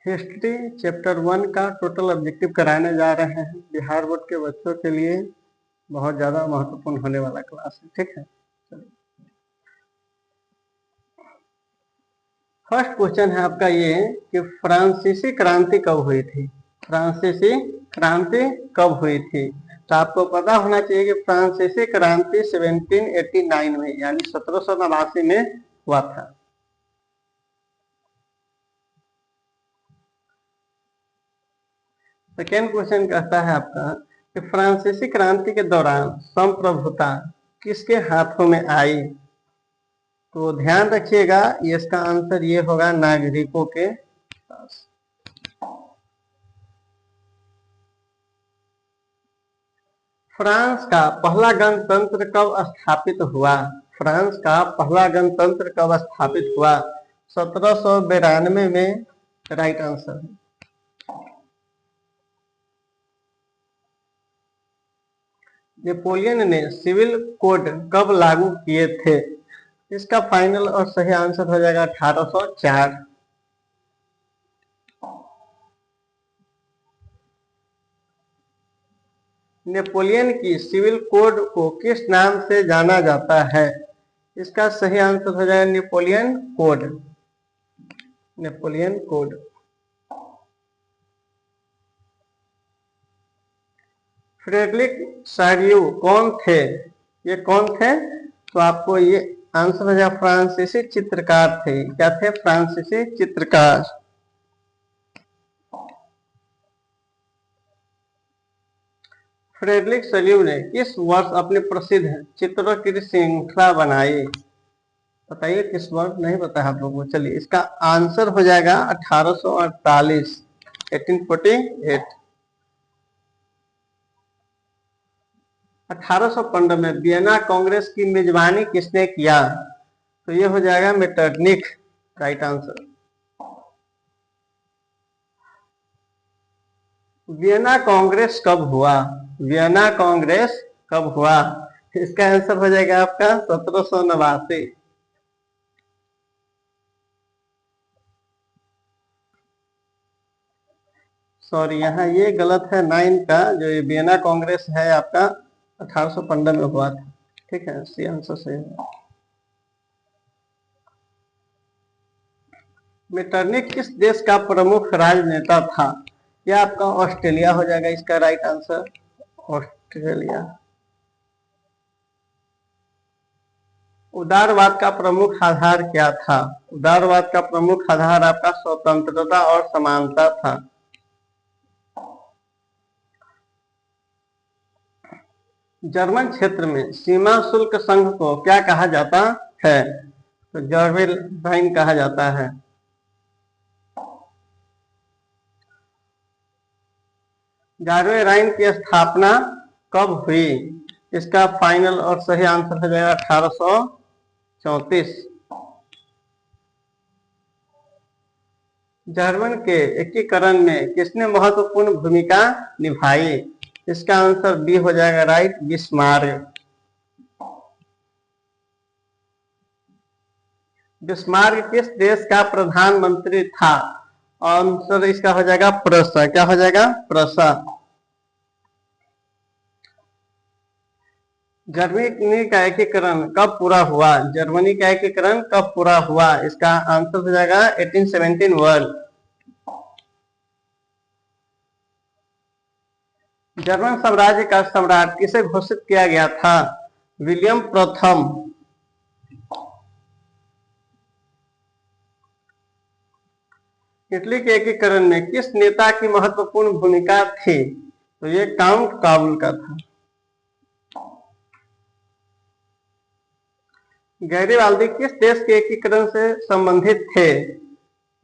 History chapter 1 का total objective कराने जा रहे हैं। बिहार बोर्ड के बच्चों के लिए बहुत ज़्यादा महत्वपूर्ण होने वाला क्लास है, ठीक है। फर्स्ट क्वेश्चन है आपका ये कि फ्रांसीसी क्रांति कब हुई थी। फ्रांसीसी क्रांति कब हुई थी? तो आपको पता होना चाहिए कि फ्रांसीसी क्रांति 1789 में यानी 1789 में हुआ था। सेकेंड क्वेश्चन कहता है आपका कि फ्रांसीसी क्रांति के दौरान संप्रभुता किसके हाथों में आई? तो ध्यान रखिएगा, ये इसका आंसर ये होगा नागरिकों के पास। फ्रांस का पहला गणतंत्र कब स्थापित हुआ? फ्रांस का पहला गणतंत्र कब स्थापित हुआ? 1792 में राइट आंसर है। नेपोलियन ने सिविल कोड कब लागू किए थे? इसका फाइनल और सही आंसर हो जाएगा 1804। नेपोलियन की सिविल कोड को किस नाम से जाना जाता है? इसका सही आंसर हो जाएगा Napoleon code. Napoleon code. Frederick शार्यू कौन थे? ये कौन थे? तो आपको ये आंसर हो जाएगा फ्रांसीसी चित्रकार थे। क्या थे? फ्रांसीसी चित्रकार। फ्रेडरिक शार्यू ने किस वर्ष अपनी प्रसिद्ध चित्रों की श्रृंखला बनाई? बताइए किस वर्ष? नहीं पता है आप लोगों को। चलिए इसका आंसर हो जाएगा 1848, 1848। 1815 में वियना कांग्रेस की मेजबानी किसने किया? तो ये हो जाएगा Metternich, right answer. Vienna Congress कब हुआ? वियना कांग्रेस कब हुआ? इसका आंसर हो जाएगा आपका 1789। सॉरी, यहाँ ये गलत है 9 का। जो ये वियना कांग्रेस है आपका 1815 में हुआ था, ठीक है। सी आंसर सही है। मेटरनिख किस देश का प्रमुख राजनेता था? यह आपका ऑस्ट्रेलिया हो जाएगा इसका राइट आंसर, ऑस्ट्रेलिया। उदारवाद का प्रमुख आधार क्या था? उदारवाद का प्रमुख आधार आपका स्वतंत्रता और समानता था। जर्मन क्षेत्र में सीमा शुल्क संघ को क्या कहा जाता है? तो जर्मन राइन कहा जाता है। जारवे राइन की स्थापना कब हुई? इसका फाइनल और सही आंसर हो जाएगा 1834। जर्मन के एकीकरण में किसने महत्वपूर्ण भूमिका निभाई? इसका आंसर बी हो जाएगा राइट, बिस्मार्क। बिस्मार्क किस देश का प्रधानमंत्री था? आंसर इसका हो जाएगा प्रूसा। क्या हो जाएगा? प्रूसा। जर्मनी का एकीकरण कब पूरा हुआ? जर्मनी का एकीकरण कब पूरा हुआ? इसका आंसर हो जाएगा 1871। जर्मन साम्राज्य का सम्राट किसे घोषित किया गया था? विलियम प्रथम। इटली के एकीकरण में किस नेता की महत्वपूर्ण भूमिका थी? तो ये काउंट काबुल का था। गैरिबाल्दी किस देश के एकीकरण से संबंधित थे?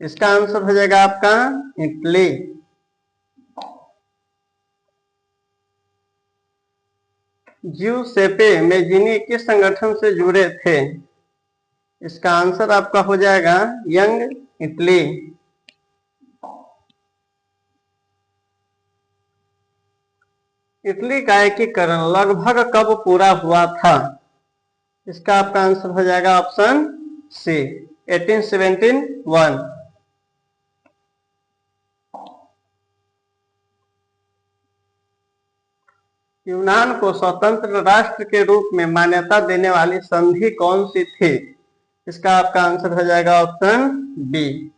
इसका आंसर हो जाएगा आपका इटली। ज्यूसेपे मेजिनी किस संगठन से जुड़े थे? इसका आंसर आपका हो जाएगा यंग इटली। इटली का एकीकरण लगभग कब पूरा हुआ था? इसका आपका आंसर हो जाएगा ऑप्शन सी, 1871। यूनान को स्वतंत्र राष्ट्र के रूप में मान्यता देने वाली संधि कौन सी थी? इसका आपका आंसर हो जाएगा ऑप्शन बी।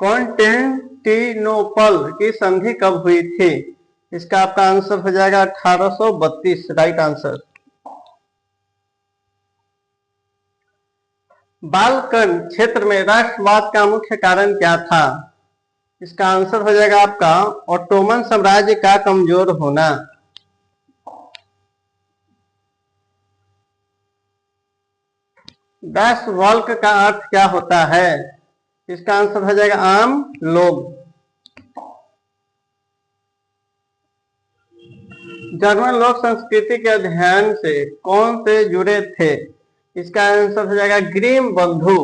कॉन्स्टेंटिनोपल की संधि कब हुई थी? इसका आपका आंसर हो जाएगा 1832, राइट आंसर। बाल्कन क्षेत्र में राष्ट्रवाद का मुख्य कारण क्या था? इसका आंसर हो जाएगा आपका ऑटोमन साम्राज्य का कमजोर होना। दास वल्क का अर्थ क्या होता है? इसका आंसर हो जाएगा आम लोग। जर्मन लोक संस्कृति के अध्ययन से कौन से जुड़े थे? इसका आंसर हो जाएगा ग्रीम बंधु।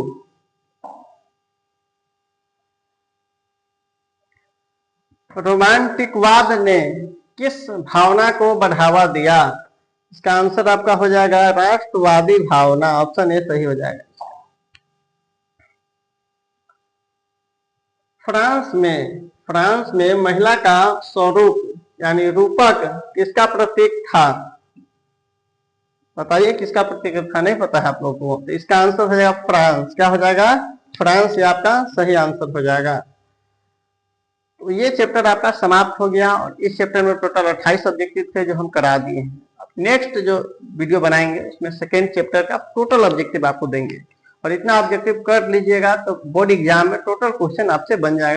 रोमांटिकवाद ने किस भावना को बढ़ावा दिया? इसका आंसर आपका हो जाएगा राष्ट्रवादी भावना, ऑप्शन ए सही हो जाएगा। फ्रांस में महिला का स्वरूप यानी रूपक किसका प्रतीक था? बताइए किसका प्रतीक था, नहीं पता है आप लोगों को? तो इसका आंसर हो जाएगा फ्रांस। क्या हो जाएगा? फ्रांस, ये आपका सही आंसर हो जाएगा। तो ये चैप्टर आपका समाप्त हो गया और इस चैप्टर में टोटल 28 ऑब्जेक्टिव थे जो हम करा दिए हैं। नेक्स्ट जो वीडियो बनाएंगे उसमें सेकेंड चैप्टर का टोटल ऑब्जेक्टिव आपको देंगे और इतना ऑब्जेक्टिव कर लीजिएगा तो बोर्ड एग्जाम में टोटल क्वेश्चन आपसे बन जाएगा।